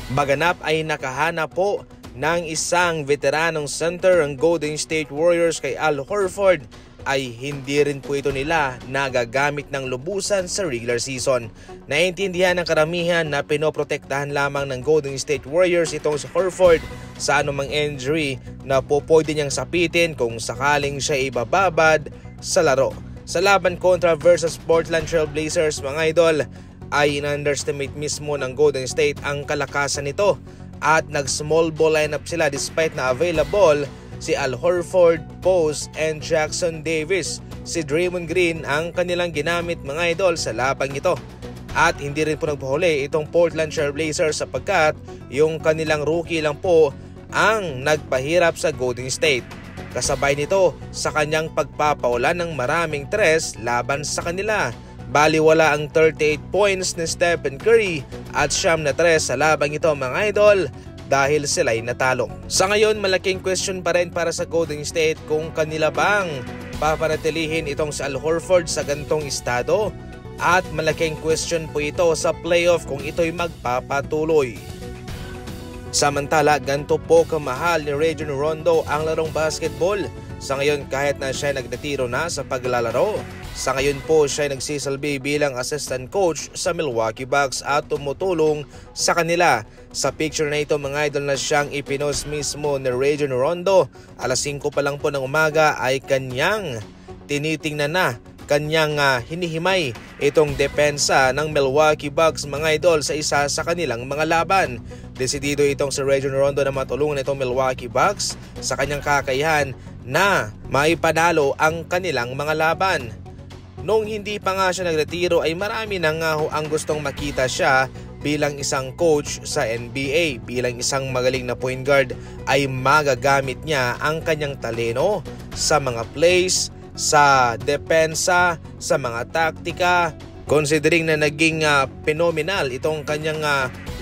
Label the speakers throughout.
Speaker 1: Maganap ay nakahanap po ng isang veteranong center ang Golden State Warriors kay Al Horford ay hindi rin po ito nila nagagamit ng lubusan sa regular season. Naintindihan ng karamihan na pinoprotektahan lamang ng Golden State Warriors itong si Horford sa anumang injury na po pwede niyang sapitin kung sakaling siya ibababad sa laro. Sa laban kontra versus Portland Trail Blazers mga idol ay in-underestimate mismo ng Golden State ang kalakasan nito at nag-small ball lineup sila despite na available si Al Horford, Post, and Jackson Davis. Si Draymond Green ang kanilang ginamit mga idol sa labang ito. At hindi rin po nagpahuli itong Portland Trail Blazers sapagkat yung kanilang rookie lang po ang nagpahirap sa Golden State. Kasabay nito sa kanyang pagpapaulan ng maraming tres laban sa kanila. Baliwala ang 38 points ni Stephen Curry at 9 na tres sa labang ito mga idol dahil sila'y natalo. Sa ngayon, malaking question pa rin para sa Golden State kung kanila bang papanatilihin itong si Al Horford sa gantong estado at malaking question po ito sa playoff kung ito'y magpapatuloy. Samantala, ganito po kamahal ni Rajon Rondo ang larong basketball. Sa ngayon, kahit na siya nagretiro na sa paglalaro, sa ngayon po siya nagsisilbi bilang assistant coach sa Milwaukee Bucks at tumutulong sa kanila. Sa picture na ito mga idol na siyang ipinost mismo ni Rajon Rondo, alas 5 pa lang po ng umaga ay kanyang tinitingnan na, kanyang hinihimay itong depensa ng Milwaukee Bucks mga idol sa isa sa kanilang mga laban. Desidido itong si Rajon Rondo na matulungan itong Milwaukee Bucks sa kanyang kakayahan na maipanalo ang kanilang mga laban. Nung hindi pa nga siya nagretiro ay marami na nga ang gustong makita siya bilang isang coach sa NBA. Bilang isang magaling na point guard ay magagamit niya ang kanyang talento sa mga plays, sa depensa, sa mga taktika. Considering na naging phenomenal itong kanyang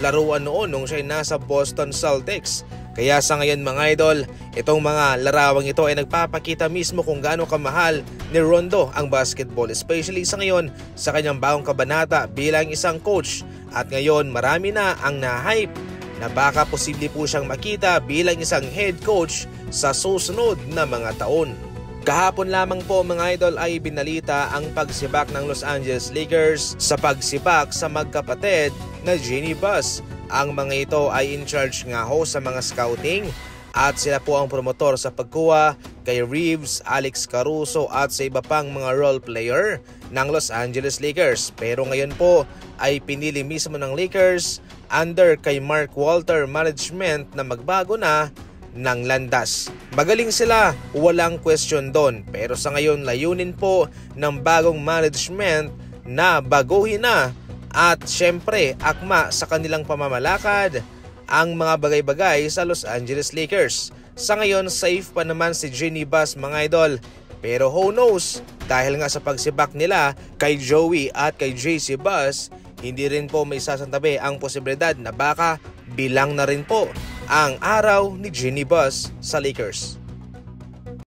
Speaker 1: laruan noon nung siya nasa Boston Celtics. Kaya sa ngayon mga idol, itong mga larawang ito ay nagpapakita mismo kung gaano kamahal ni Rondo ang basketball. Especially sa ngayon sa kanyang bagong kabanata bilang isang coach. At ngayon marami na ang na-hype na baka posible po siyang makita bilang isang head coach sa susunod na mga taon. Kahapon lamang po mga idol ay binalita ang pagsibak ng Los Angeles Lakers sa pagsibak sa magkapatid na Jeanie Buss. Ang mga ito ay in charge nga ho sa mga scouting at sila po ang promotor sa pagkuha kay Reeves, Alex Caruso at sa iba pang mga role player ng Los Angeles Lakers. Pero ngayon po ay pinili mismo ng Lakers under kay Mark Walter management na magbago na ng landas. Magaling sila, walang question doon. Pero sa ngayon layunin po ng bagong management na baguhin na at syempre akma sa kanilang pamamalakad ang mga bagay-bagay sa Los Angeles Lakers. Sa ngayon safe pa naman si Jeanie Buss mga idol. Pero who knows, dahil nga sa pagsibak nila kay Joey at kay JC Buss, hindi rin po may sasantabi ang posibilidad na baka bilang na rin po ang araw ni Jeanie Buss sa Lakers.